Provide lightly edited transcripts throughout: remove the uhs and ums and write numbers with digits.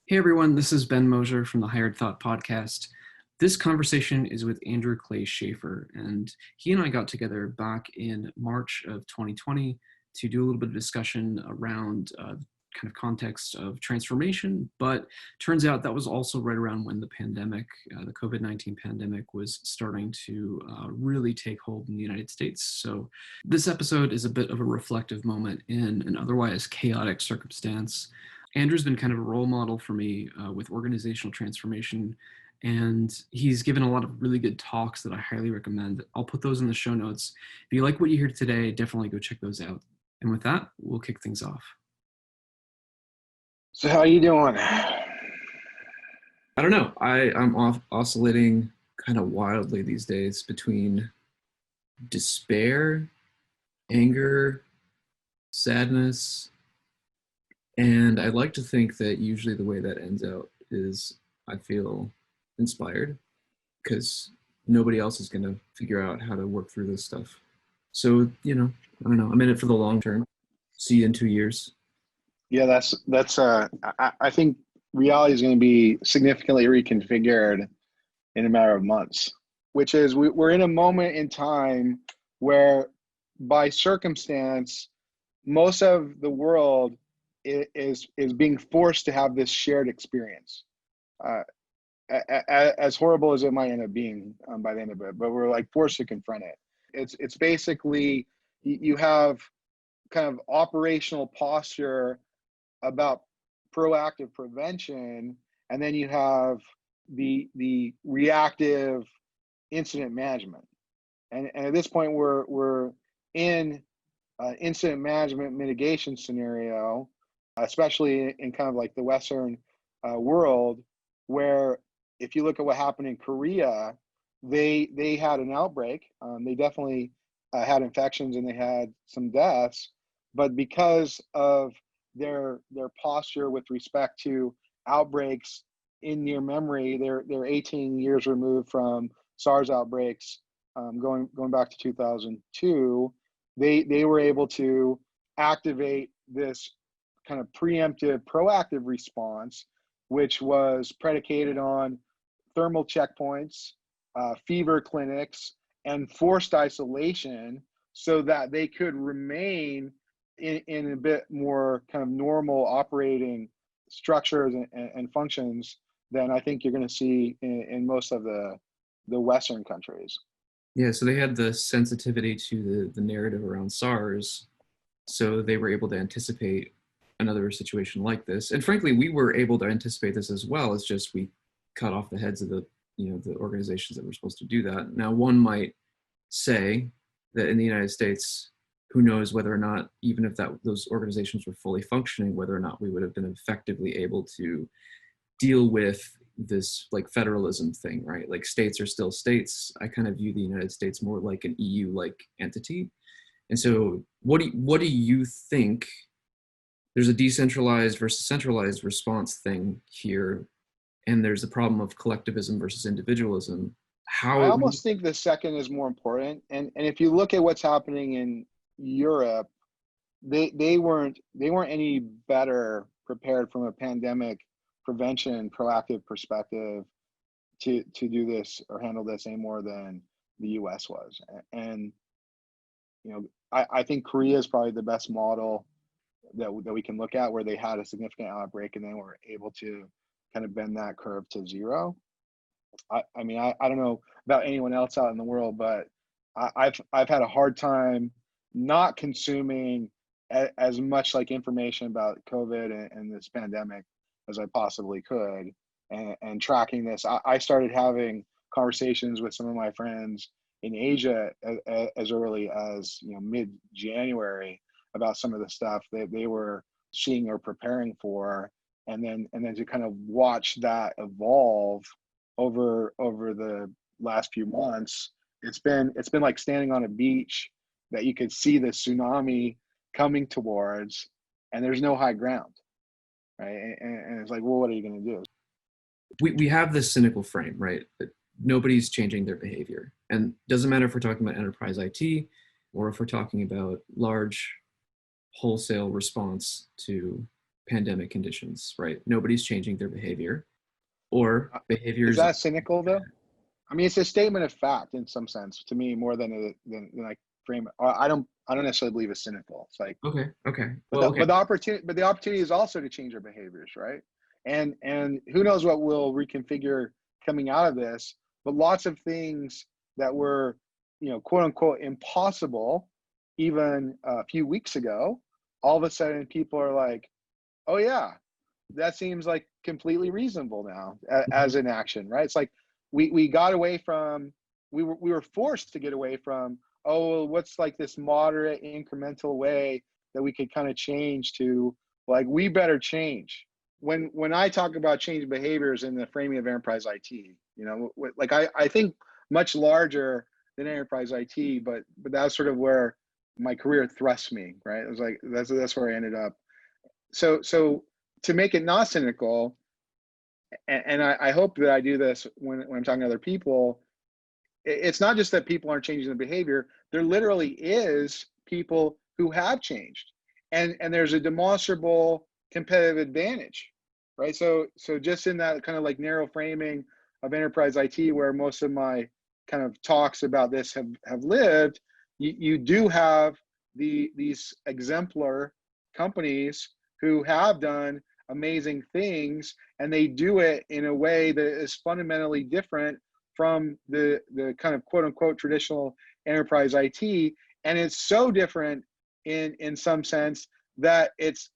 Hey everyone, this is Ben Mosior from the Hired Thought podcast. This conversation is with Andrew Clay Shafer, and he and I got together back in March of 2020 to do a little bit of discussion around kind of context of transformation. But turns out that was also right around when the pandemic, the COVID-19 pandemic, was starting to really take hold in the United States. So this episode is a bit of a reflective moment in an otherwise chaotic circumstance. Andrew's been kind of a role model for me with organizational transformation, and he's given a lot of really good talks that I highly recommend. I'll put those in the show notes. If you like what you hear today, definitely go check those out. And with that, we'll kick things off. So how you doing? I don't know. I'm oscillating kind of wildly these days between despair, anger, sadness, and I'd like to think that usually the way that ends out is I feel inspired because nobody else is going to figure out how to work through this stuff. So, I don't know. I'm in it for the long term. See you in 2 years. Yeah, I think reality is going to be significantly reconfigured in a matter of months, which is we're in a moment in time where by circumstance, most of the world is being forced to have this shared experience. Uh, as horrible as it might end up being by the end of it, but we're like forced to confront it. It's basically you have kind of operational posture about proactive prevention, and then you have the reactive incident management. And at this point, we're in incident management mitigation scenario, especially in kind of like the Western world, where if you look at what happened in Korea, they had an outbreak. They definitely had infections and they had some deaths, but because of their posture with respect to outbreaks in near memory, they're 18 years removed from SARS outbreaks, going back to 2002. They were able to activate this kind of preemptive, proactive response, which was predicated on thermal checkpoints, fever clinics, and forced isolation so that they could remain in a bit more kind of normal operating structures and functions than I think you're going to see in most of the Western countries. Yeah, so they had the sensitivity to the narrative around SARS, so they were able to anticipate another situation like this. And frankly, we were able to anticipate this as well. It's just we cut off the heads of the organizations that were supposed to do that. Now, one might say that in the United States, who knows whether or not, even if those organizations were fully functioning, whether or not we would have been effectively able to deal with this like federalism thing, right? Like states are still states. I kind of view the United States more like an EU-like entity. And so what do you think? There's a decentralized versus centralized response thing here, and there's a problem of collectivism versus individualism. I How? almost think the second is more important. And if you look at what's happening in Europe, they weren't any better prepared from a pandemic prevention proactive perspective to do this or handle this any more than the US was. And I think Korea is probably the best model that we can look at, where they had a significant outbreak and then were able to kind of bend that curve to zero. I mean, I don't know about anyone else out in the world, but I've had a hard time not consuming as much like information about COVID and this pandemic as I possibly could, and tracking this. I started having conversations with some of my friends in Asia as early as mid-January about some of the stuff that they were seeing or preparing for, and then to kind of watch that evolve over the last few months. It's been like standing on a beach that you could see the tsunami coming towards, and there's no high ground, right? And it's like, well, what are you going to do? We have this cynical frame, right? That nobody's changing their behavior. And it doesn't matter if we're talking about enterprise IT or if we're talking about large wholesale response to pandemic conditions, right? Nobody's changing their behavior, or Is behaviors. that cynical though? I mean, it's a statement of fact in some sense to me, more than like frame it. I don't necessarily believe it's cynical. It's like, Okay, okay. but Well, the okay. but the opportunity but the opportunity is also to change our behaviors, right? And who knows what we'll reconfigure coming out of this, but lots of things that were, quote unquote impossible even a few weeks ago, all of a sudden people are like, oh yeah, that seems like completely reasonable now Mhm. as an action, right? It's like we got away from, we were forced to get away from, oh well, what's like this moderate incremental way that we could kind of change, to like we better change. When I talk about change behaviors in the framing of enterprise IT, like I think much larger than enterprise IT, but that's sort of where my career thrust me, right? It was like that's where I ended up. So to make it not cynical, and I hope that I do this when I'm talking to other people, it's not just that people aren't changing their behavior. There literally is people who have changed, and there's a demonstrable competitive advantage, right? So just in that kind of like narrow framing of enterprise IT, where most of my kind of talks about this have lived, you do have these exemplar companies who have done amazing things, and they do it in a way that is fundamentally different from the kind of quote unquote traditional enterprise IT. And it's so different in some sense that it's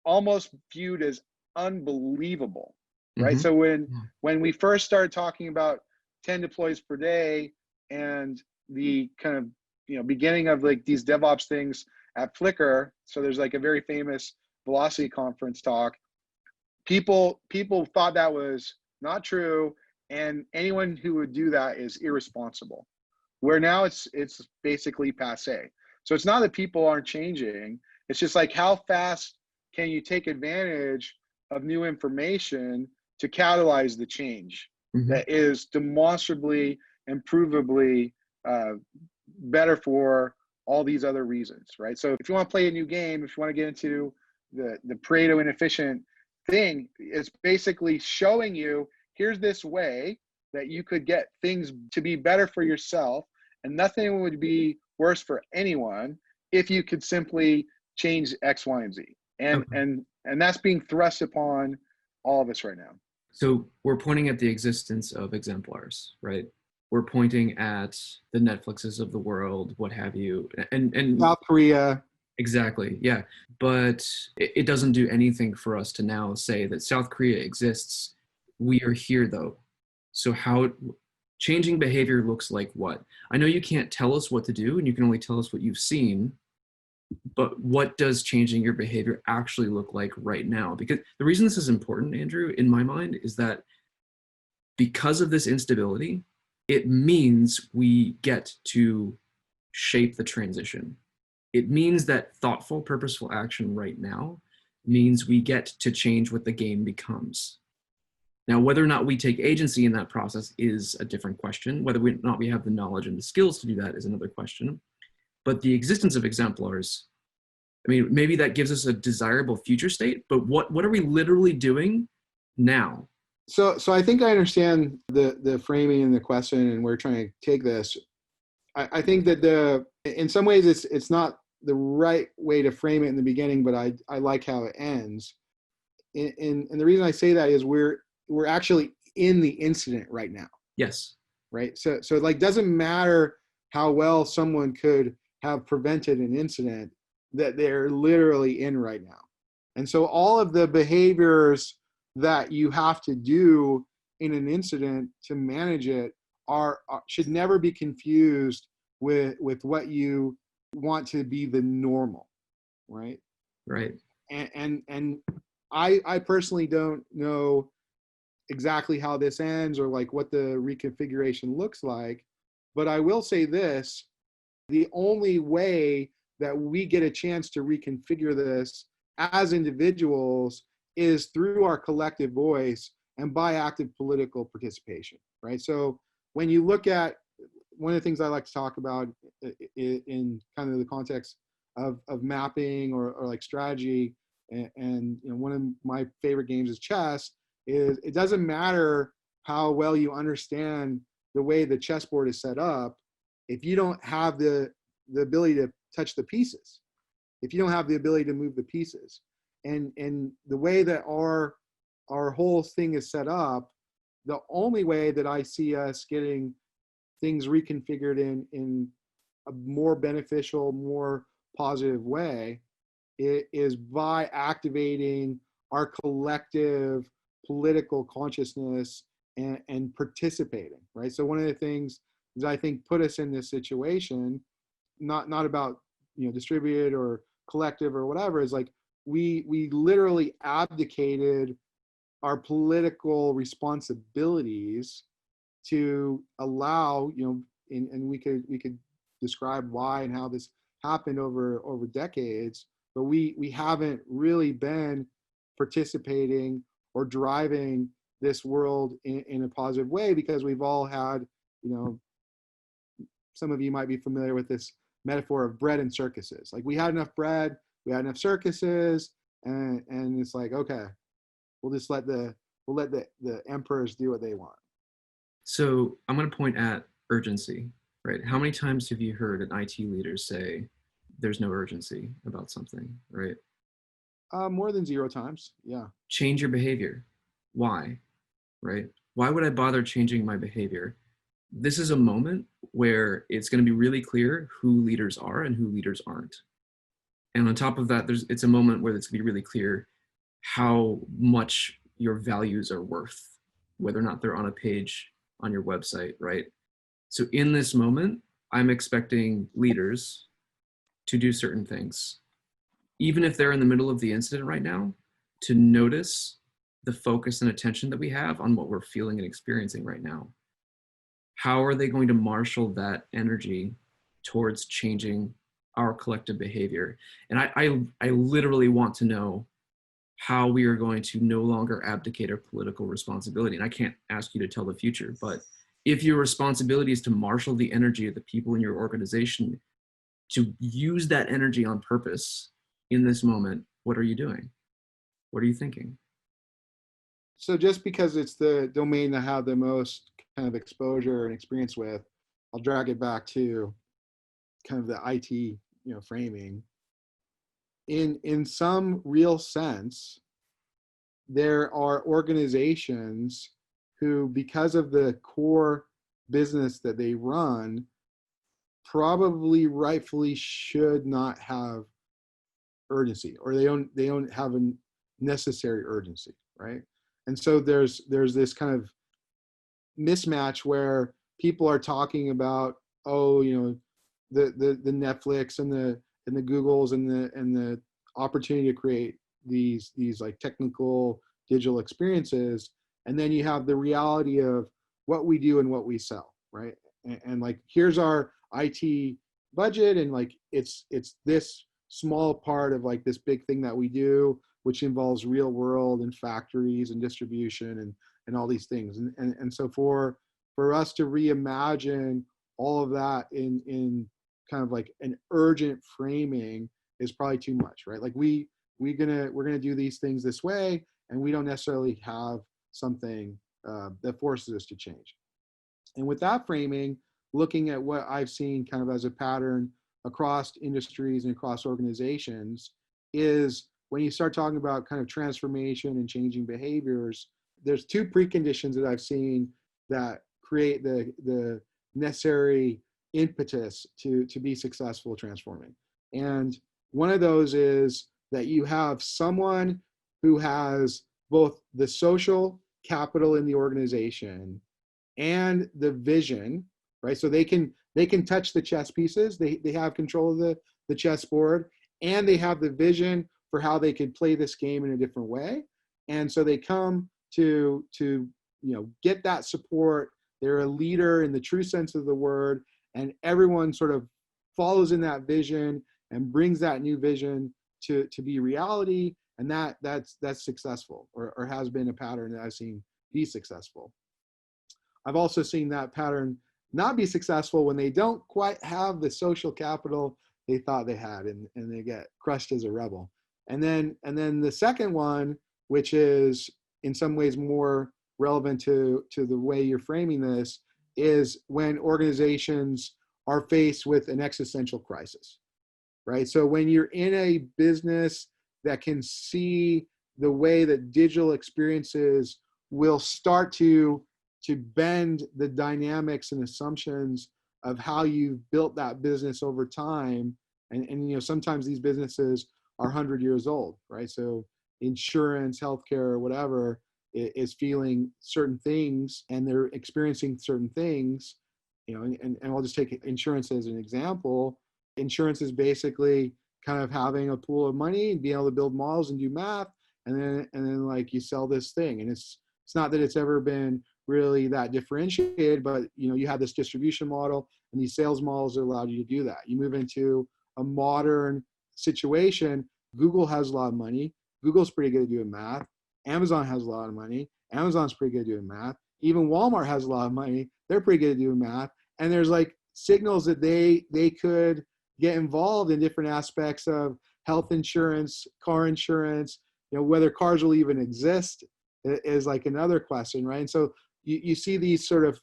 almost viewed as unbelievable, right? Mhm. So when Yeah. when we first started talking about 10 deploys per day, and the kind of beginning of like these DevOps things at Flickr, so there's like a very famous velocity conference talk. People thought that was not true, and anyone who would do that is irresponsible. Where now it's basically passe. So it's not that people aren't changing, it's just like how fast can you take advantage of new information to catalyze the change Mhm. that is demonstrably and provably uh, better for all these other reasons, right? So if you want to play a new game, if you want to get into the Pareto inefficient thing, it's basically showing you, here's this way that you could get things to be better for yourself, and nothing would be worse for anyone if you could simply change X, Y, and Z. And Okay. and and that's being thrust upon all of us right now. So we're pointing at the existence of exemplars, right? We're pointing at the Netflixes of the world, what have you, and South Korea. exactly, yeah. But it doesn't do anything for us to now say that South Korea exists. We are here though. So how changing behavior looks like what? I know you can't tell us what to do, and you can only tell us what you've seen, but what does changing your behavior actually look like right now? Because the reason this is important, Andrew, in my mind, is that because of this instability, it means we get to shape the transition. It means that thoughtful, purposeful action right now means we get to change what the game becomes. Now, whether or not we take agency in that process is a different question. Whether or not we have the knowledge and the skills to do that is another question. But the existence of exemplars, I mean, maybe that gives us a desirable future state, but what are we literally doing now? So I think I understand the framing and the question, and we're trying to take this. I think that in some ways it's not the right way to frame it in the beginning, but I like how it ends. And the reason I say that is we're actually in the incident right now, Yes. right? So it like doesn't matter how well someone could have prevented an incident that they're literally in right now. And so all of the behaviors that you have to do in an incident to manage it should never be confused with what you want to be the normal, right? Right. And I personally don't know exactly how this ends or like what the reconfiguration looks like, but I will say this: the only way that we get a chance to reconfigure this as individuals is through our collective voice and by active political participation, right? So when you look at one of the things I like to talk about in kind of the context of mapping or like strategy And one of my favorite games is chess. Is it doesn't matter how well you understand the way the chessboard is set up if you don't have the ability to touch the pieces, if you don't have the ability to move the pieces. And the way that our whole thing is set up, the only way that I see us getting things reconfigured in a more beneficial, more positive way is by activating our collective political consciousness and participating, right? So one of the things that I think put us in this situation, not about distributed or collective or whatever, is like we literally abdicated our political responsibilities to allow, and we could describe why and how this happened over decades, but we haven't really been participating or driving this world in a positive way, because we've all had, some of you might be familiar with this metaphor of bread and circuses. Like, we had enough bread, we had enough circuses, and it's like, okay, we'll just let the emperors do what they want. So I'm going to point at urgency, right? How many times have you heard an IT leader say there's no urgency about something, right? More than 0 times, yeah. Change your behavior. Why, right? Why would I bother changing my behavior? This is a moment where it's going to be really clear who leaders are and who leaders aren't. And on top of that, it's a moment where it's going to be really clear how much your values are worth, whether or not they're on a page on your website, right? So in this moment, I'm expecting leaders to do certain things, even if they're in the middle of the incident right now, to notice the focus and attention that we have on what we're feeling and experiencing right now. How are they going to marshal that energy towards changing our collective behavior? And I literally want to know how we are going to no longer abdicate our political responsibility. And I can't ask you to tell the future, but if your responsibility is to marshal the energy of the people in your organization, to use that energy on purpose in this moment, what are you doing? What are you thinking? So just because it's the domain I have the most kind of exposure and experience with, I'll drag it back to kind of the IT, framing. In some real sense, there are organizations who, because of the core business that they run, probably rightfully should not have urgency, or they don't have a necessary urgency, right? And so there's this kind of mismatch where people are talking about, the Netflix and the Googles and the opportunity to create these like technical digital experiences, and then you have the reality of what we do and what we sell, right? And like, here's our IT budget, and like it's this small part of like this big thing that we do, which involves real world and factories and distribution and all these things. And so for us to reimagine all of that in kind of like an urgent framing is probably too much, right? Like we're gonna do these things this way, and we don't necessarily have something that forces us to change. And with that framing, looking at what I've seen kind of as a pattern across industries and across organizations, is when you start talking about kind of transformation and changing behaviors, there's 2 preconditions that I've seen that create the necessary impetus to be successful transforming. And one of those is that you have someone who has both the social capital in the organization and the vision, right? So they can touch the chess pieces, they have control of the chessboard, and they have the vision for how they could play this game in a different way. And so they come to get that support. They're a leader in the true sense of the word, and everyone sort of follows in that vision and brings that new vision to be reality. And that's successful, or has been a pattern that I've seen be successful. I've also seen that pattern not be successful when they don't quite have the social capital they thought they had, and they get crushed as a rebel. And then the second one, which is in some ways more relevant to the way you're framing this, is when organizations are faced with an existential crisis, right? So when you're in a business that can see the way that digital experiences will start to bend the dynamics and assumptions of how you've built that business over time. And sometimes these businesses are 100 years old, right? So insurance, healthcare, whatever is feeling certain things, and they're experiencing certain things. And I'll just take insurance as an example. Insurance is basically kind of having a pool of money and being able to build models and do math, and then like you sell this thing, and it's not that it's ever been really that differentiated, but you have this distribution model, and these sales models that allow you to do that. You move into a modern situation. Google has a lot of money. Google's pretty good at doing math. Amazon has a lot of money. Amazon's pretty good at doing math. Even Walmart has a lot of money. They're pretty good at doing math. And there's like signals that they could get involved in different aspects of health insurance, car insurance, whether cars will even exist is like another question, right? And so you see these sort of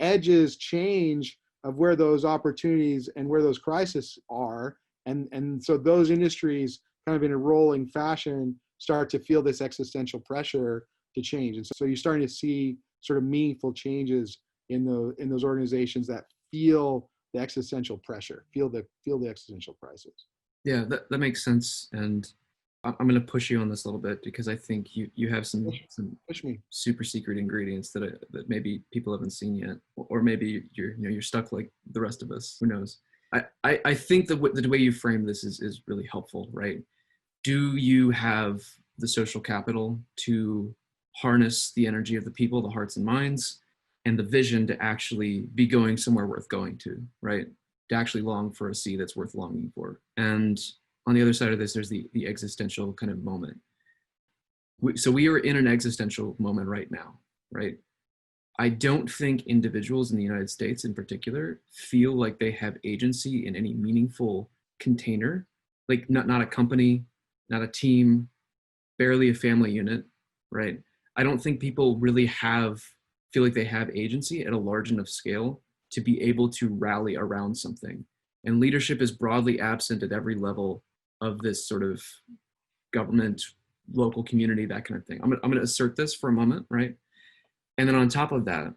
edges change of where those opportunities and where those crises are. And so those industries kind of in a rolling fashion start to feel this existential pressure to change. And so you're starting to see sort of meaningful changes in those organizations that feel the existential pressure, feel the existential crisis. Yeah, that makes sense. And I'm going to push you on this a little bit, because I think you have some Push me. super secret ingredients that maybe people haven't seen yet, or maybe you're stuck like the rest of us. Who knows? I think the way you frame this is really helpful, right? Do you have the social capital to harness the energy of the people, the hearts and minds, and the vision to actually be going somewhere worth going to, right? To actually long for a sea that's worth longing for. And on the other side of this, there's the existential kind of moment. So we are in an existential moment right now, right? I don't think individuals in the United States in particular feel like they have agency in any meaningful container, like not a company, not a team, barely a family unit, right? I don't think people really feel like they have agency at a large enough scale to be able to rally around something. And leadership is broadly absent at every level of this sort of government, local community, that kind of thing. I'm going to assert this for a moment, right? And then on top of that,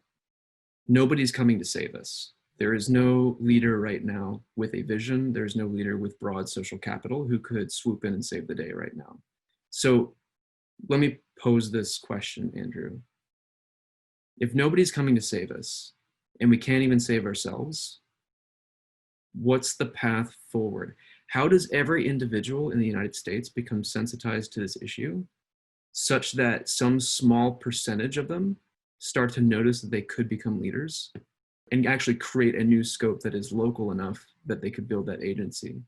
nobody's coming to save us. There is no leader right now with a vision. There's no leader with broad social capital who could swoop in and save the day right now. So let me pose this question, Andrew. If nobody's coming to save us, and we can't even save ourselves, what's the path forward? How does every individual in the United States become sensitized to this issue such that some small percentage of them start to notice that they could become leaders and actually create a new scope that is local enough that they could build that agency?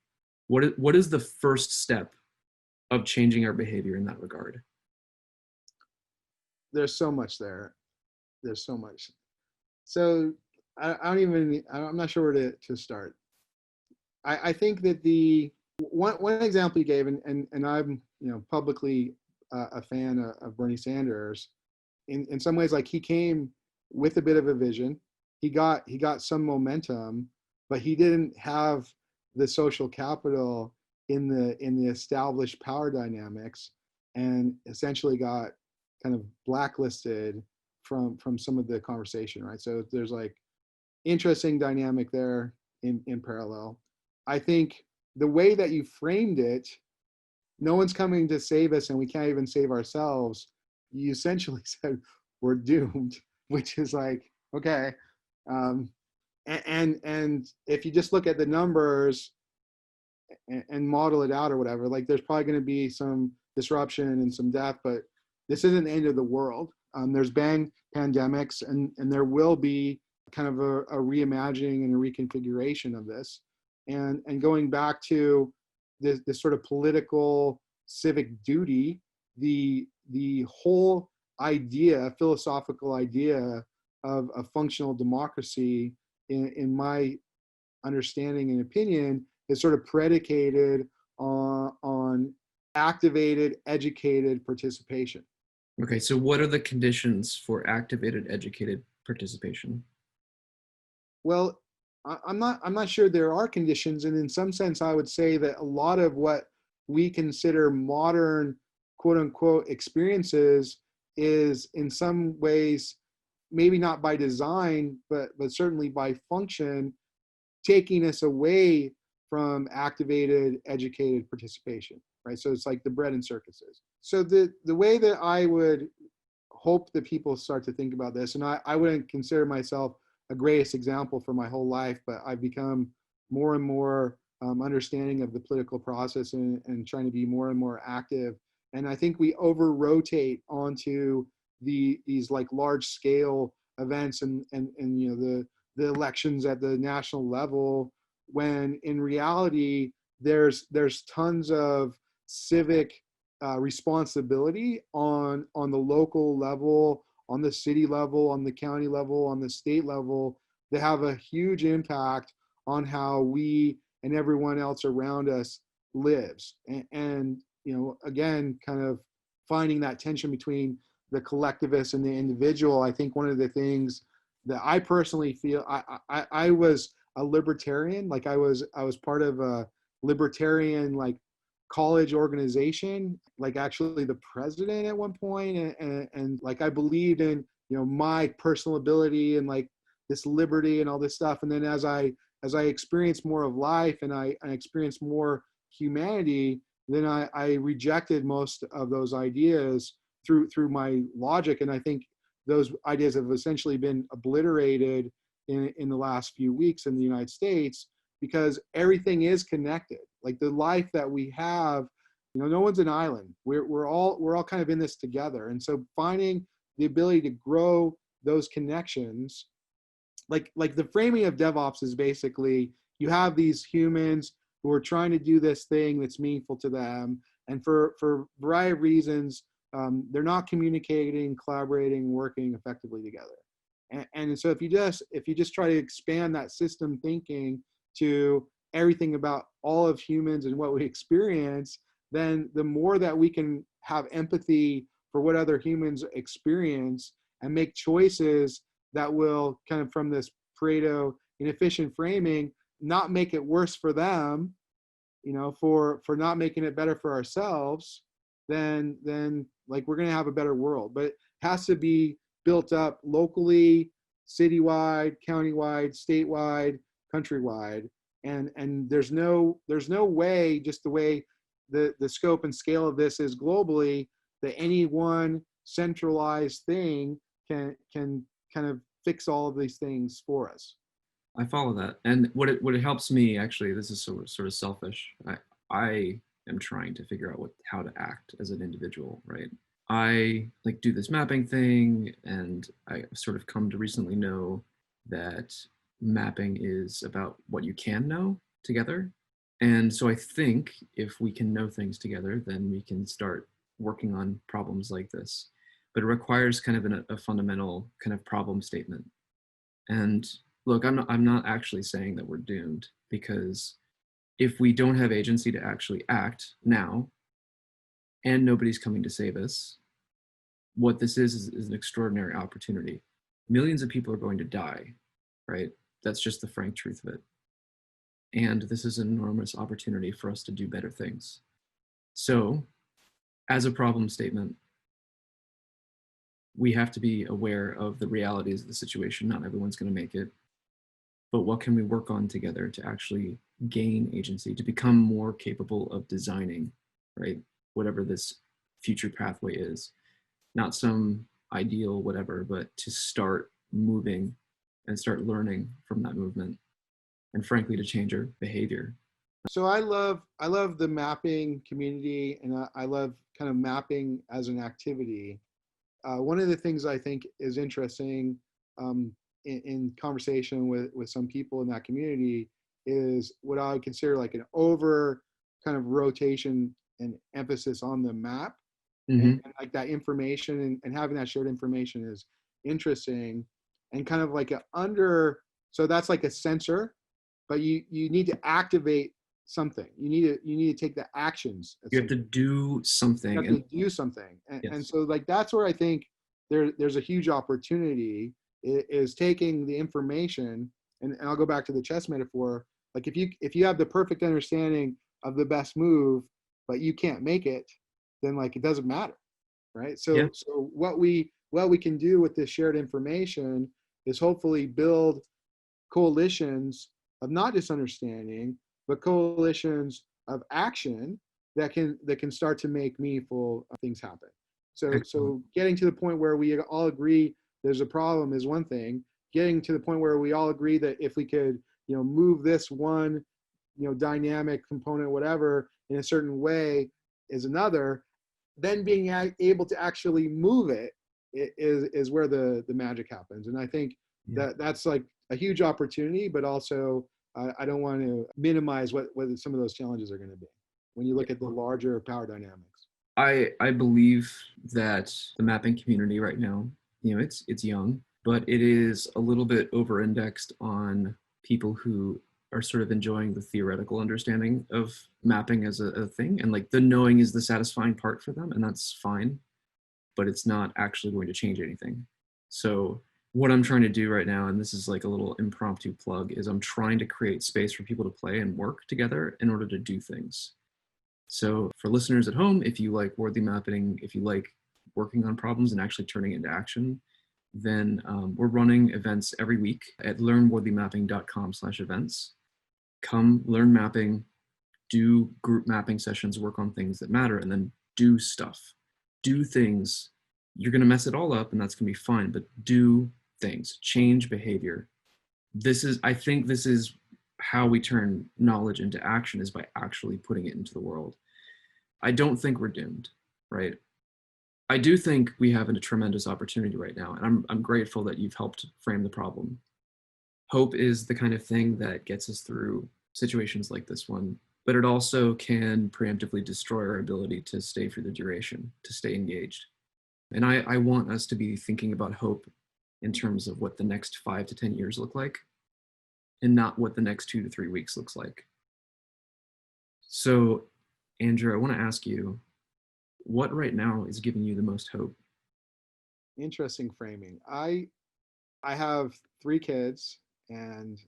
What is the first step of changing our behavior in that regard? There's so much there. There's so much. So I'm not sure where to start. I think that the one example you gave, and I'm publicly a fan of Bernie Sanders. In some ways, like, he came with a bit of a vision. He got some momentum, but he didn't have the social capital in the established power dynamics, and essentially got kind of blacklisted from some of the conversation, right? So there's like interesting dynamic there in parallel. I think the way that you framed it, no one's coming to save us and we can't even save ourselves, you essentially said we're doomed, which is like, okay. And if you just look at the numbers and model it out or whatever, like, there's probably going to be some disruption and some death, but this isn't the end of the world. There's been pandemics, and there will be kind of a reimagining and a reconfiguration of this. And going back to this sort of political civic duty, the whole idea, philosophical idea of a functional democracy, in my understanding and opinion, is sort of predicated on activated, educated participation. Okay, so what are the conditions for activated, educated participation? Well, I'm not sure there are conditions, and in some sense, I would say that a lot of what we consider modern quote unquote experiences is in some ways maybe not by design, but certainly by function, taking us away from activated, educated participation, right? So it's like the bread and circuses. So the way that I would hope that people start to think about this, and I wouldn't consider myself a greatest example for my whole life, but I've become more and more understanding of the political process and trying to be more and more active. And I think we over rotate onto these like large scale events and the elections at the national level, when in reality there's tons of civic responsibility on the local level, on the city level, on the county level, on the state level, that have a huge impact on how we and everyone else around us lives. And again, kind of finding that tension between the collectivist and the individual. I think one of the things that I personally feel, I was a libertarian, like I was part of a libertarian like college organization, like actually the president at one point, and like I believed in my personal ability and like this liberty and all this stuff. And then as I experienced more of life and I experienced more humanity, then I rejected most of those ideas through my logic. And I think those ideas have essentially been obliterated in the last few weeks in the United States, because everything is connected. Like the life that we have, no one's an island. We're all kind of in this together. And so finding the ability to grow those connections, like the framing of DevOps is basically you have these humans who are trying to do this thing that's meaningful to them, and for a variety of reasons, they're not communicating, collaborating, working effectively together. And so if you just try to expand that system thinking to everything about all of humans and what we experience, then the more that we can have empathy for what other humans experience and make choices that will kind of, from this Pareto inefficient framing, not make it worse for them, for not making it better for ourselves, then like we're going to have a better world. But it has to be built up locally, citywide, countywide, statewide, countrywide. And there's no way, just the way the scope and scale of this is globally, that any one centralized thing can kind of fix all of these things for us. I follow that. And what it helps me, actually, this is sort of selfish. I am trying to figure out how to act as an individual, right? I like do this mapping thing, and I sort of come to recently know that mapping is about what you can know together. And so I think if we can know things together, then we can start working on problems like this. But it requires kind of a fundamental kind of problem statement. And look, I'm not actually saying that we're doomed, because if we don't have agency to actually act now, and nobody's coming to save us, what this is an extraordinary opportunity. Millions of people are going to die, right? That's just the frank truth of it. And this is an enormous opportunity for us to do better things. So, as a problem statement, we have to be aware of the realities of the situation. Not everyone's going to make it. But what can we work on together to actually gain agency, to become more capable of designing, right? Whatever this future pathway is. Not some ideal whatever, but to start moving and start learning from that movement, and frankly to change our behavior. So I love the mapping community, and I love kind of mapping as an activity. One of the things I think is interesting in conversation with some people in that community is what I would consider like an over kind of rotation and emphasis on the map. And like that information and having that shared information is interesting, and kind of like so that's like a sensor, but you need to activate something. You need to take the actions. You have to do something. You have to do something. And, Yes. and so like that's where I think there's a huge opportunity is taking the information, and I'll go back to the chess metaphor. Like if you have the perfect understanding of the best move, but you can't make it, then like it doesn't matter, right? Yeah. So what we can do with this shared information is hopefully build coalitions of not just understanding, but coalitions of action that can start to make meaningful things happen. So Excellent. getting to the point where we all agree there's a problem is one thing. Getting to the point where we all agree that if we could, move this one, dynamic component, whatever, in a certain way is another. Then being able to actually move it is where the magic happens. And I think that's like a huge opportunity, but also I don't want to minimize what some of those challenges are going to be when you look at the larger power dynamics. I believe that the mapping community right now, it's young, but it is a little bit over-indexed on people who are sort of enjoying the theoretical understanding of mapping as a thing, and like the knowing is the satisfying part for them, and that's fine, but it's not actually going to change anything. So what I'm trying to do right now, and this is like a little impromptu plug, is I'm trying to create space for people to play and work together in order to do things. So for listeners at home, if you like worthy mapping, if you like working on problems and actually turning it into action, then we're running events every week at learnworthymapping.com/events. Come learn mapping, do group mapping sessions, work on things that matter, and then do stuff. Do things. You're going to mess it all up, and that's going to be fine, but do things. Change behavior. I think this is how we turn knowledge into action, is by actually putting it into the world. I don't think we're doomed, right? I do think we have a tremendous opportunity right now, and I'm grateful that you've helped frame the problem. Hope is the kind of thing that gets us through situations like this one, but it also can preemptively destroy our ability to stay for the duration, to stay engaged. And I want us to be thinking about hope in terms of what the next 5 to 10 years look like, and not what the next 2 to 3 weeks looks like. So, Andrew, I want to ask you, what right now is giving you the most hope? Interesting framing. I have 3 kids, and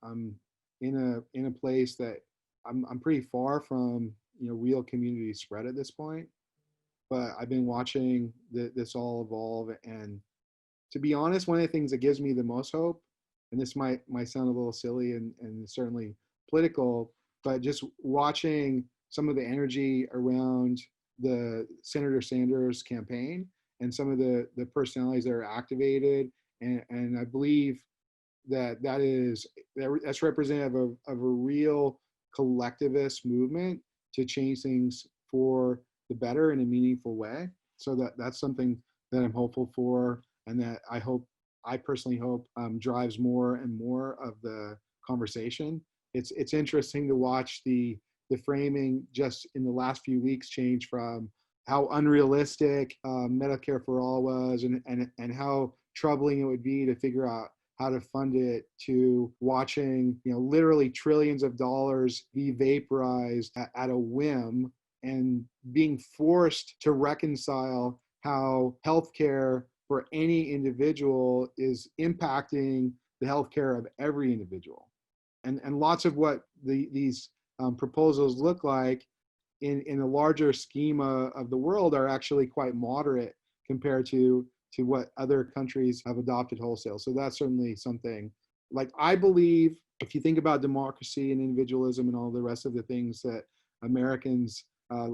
I'm in a place that I'm pretty far from real community spread at this point. But I've been watching this all evolve, and to be honest, one of the things that gives me the most hope, and this might sound a little silly and certainly political, but just watching some of the energy around the Senator Sanders campaign and some of the personalities that are activated, and I believe that's representative of a real collectivist movement to change things for the better in a meaningful way. So that's something that I'm hopeful for, and that I personally hope drives more and more of the conversation. It's interesting to watch the framing just in the last few weeks change from how unrealistic Medicare for All was, and how troubling it would be to figure out how to fund it, to watching literally trillions of dollars be vaporized at a whim, and being forced to reconcile how healthcare for any individual is impacting the healthcare of every individual. And lots of what these proposals look like in a larger schema of the world are actually quite moderate compared to what other countries have adopted wholesale. So that's certainly something. Like, I believe if you think about democracy and individualism and all the rest of the things that Americans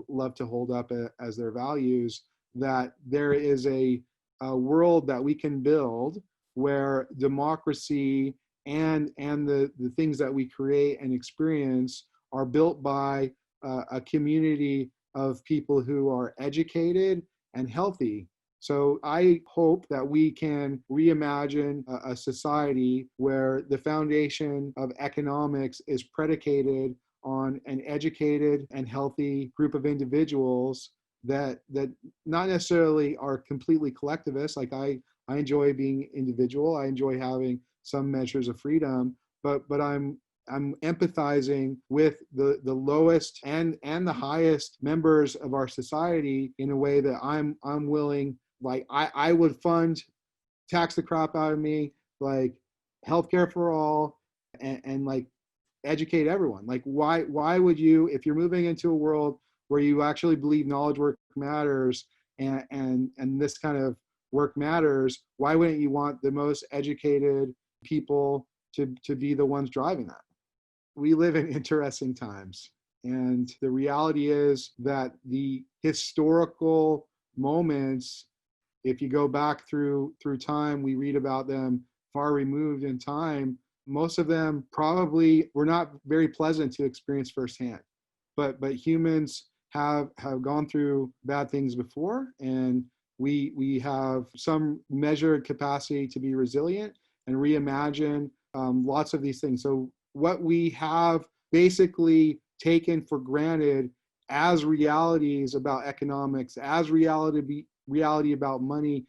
love to hold up as their values, that there is a world that we can build where democracy and the things that we create and experience are built by a community of people who are educated and healthy. So I hope that we can reimagine a society where the foundation of economics is predicated on an educated and healthy group of individuals that not necessarily are completely collectivist. Like I enjoy being individual. I enjoy having some measures of freedom, but I'm I'm empathizing with the lowest and the highest members of our society in a way that I'm willing, like I would fund, tax the crap out of me, like healthcare for all, and like educate everyone. Like why would you, if you're moving into a world where you actually believe knowledge work matters, and this kind of work matters, why wouldn't you want the most educated people to be the ones driving that? We live in interesting times, and the reality is that the historical moments, if you go back through time, we read about them far removed in time. Most of them probably were not very pleasant to experience firsthand, but humans have gone through bad things before, and we have some measured capacity to be resilient and reimagine lots of these things. So what we have basically taken for granted as realities about economics, as reality about money,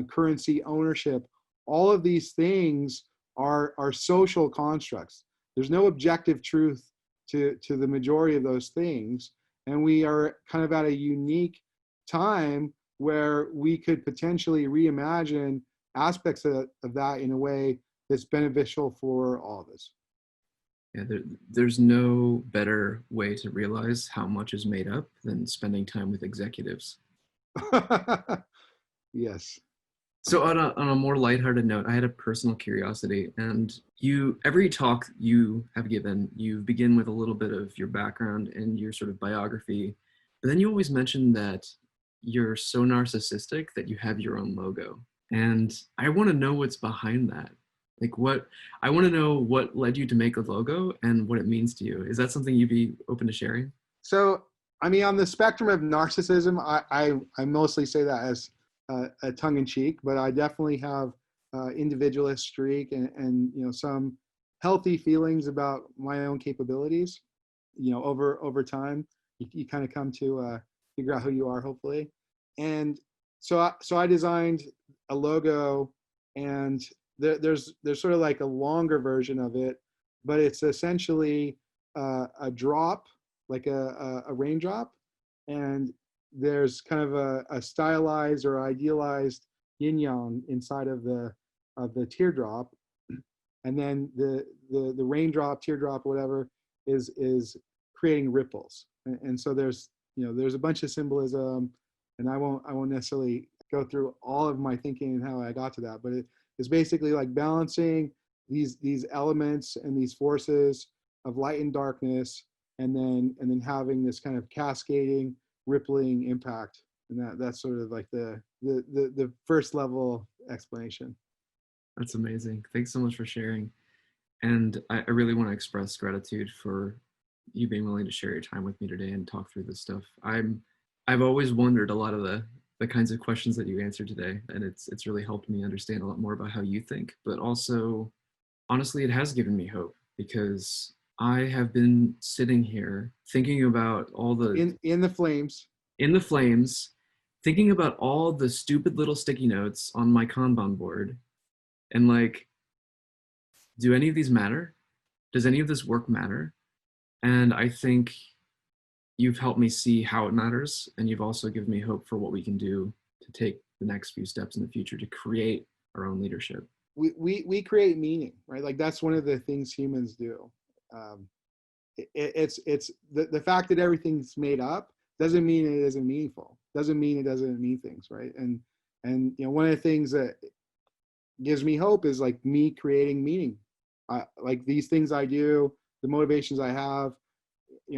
currency, ownership, all of these things are social constructs. There's no objective truth to the majority of those things. And we are kind of at a unique time where we could potentially reimagine aspects of that in a way that's beneficial for all of us. Yeah, there's no better way to realize how much is made up than spending time with executives. Yes. So on a more lighthearted note, I had a personal curiosity, and every talk you have given, you begin with a little bit of your background and your sort of biography, but then you always mention that you're so narcissistic that you have your own logo. And I want to know what's behind that. Like I want to know what led you to make a logo and what it means to you. Is that something you'd be open to sharing? So, I mean, on the spectrum of narcissism, I mostly say that as a tongue in cheek, but I definitely have individualist streak and some healthy feelings about my own capabilities. Over time, you kind of come to figure out who you are, hopefully. And so I designed a logo, and there's sort of like a longer version of it, but it's essentially a drop, like a raindrop, and there's kind of a stylized or idealized yin yang inside of the teardrop, and then the raindrop, teardrop, whatever, is creating ripples, and so there's a bunch of symbolism, and I won't necessarily go through all of my thinking and how I got to that, but it's basically like balancing these elements and these forces of light and darkness, and then having this kind of cascading, rippling impact, and that's sort of like the first level explanation. That's amazing. Thanks so much for sharing. And I really want to express gratitude for you being willing to share your time with me today and talk through this stuff. I've always wondered a lot of the kinds of questions that you answered today, and it's really helped me understand a lot more about how you think, but also, honestly, it has given me hope, because I have been sitting here thinking about all the in the flames, thinking about all the stupid little sticky notes on my Kanban board, and like, do any of these matter? Does any of this work matter? And I think you've helped me see how it matters, and you've also given me hope for what we can do to take the next few steps in the future to create our own leadership. We create meaning, right? Like that's one of the things humans do. It's the fact that everything's made up doesn't mean it isn't meaningful. Doesn't mean it doesn't mean things, right? And one of the things that gives me hope is like me creating meaning. Like these things I do, the motivations I have.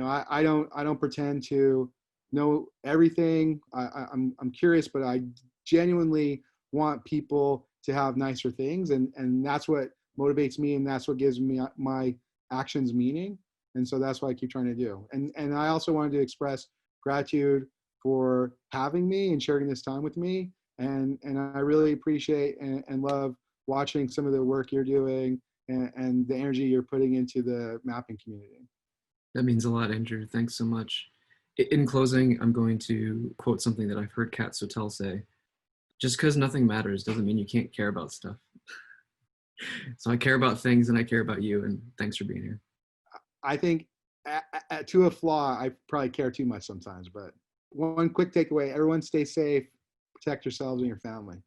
I don't pretend to know everything. I'm curious, but I genuinely want people to have nicer things, and that's what motivates me, and that's what gives me my actions meaning. And so that's what I keep trying to do. And I also wanted to express gratitude for having me and sharing this time with me. And I really appreciate and love watching some of the work you're doing and the energy you're putting into the mapping community. That means a lot, Andrew. Thanks so much. In closing, I'm going to quote something that I've heard Kat Sotel say. Just because nothing matters doesn't mean you can't care about stuff. So I care about things, and I care about you, and thanks for being here. I think to a flaw, I probably care too much sometimes. But one quick takeaway: everyone stay safe, protect yourselves and your family.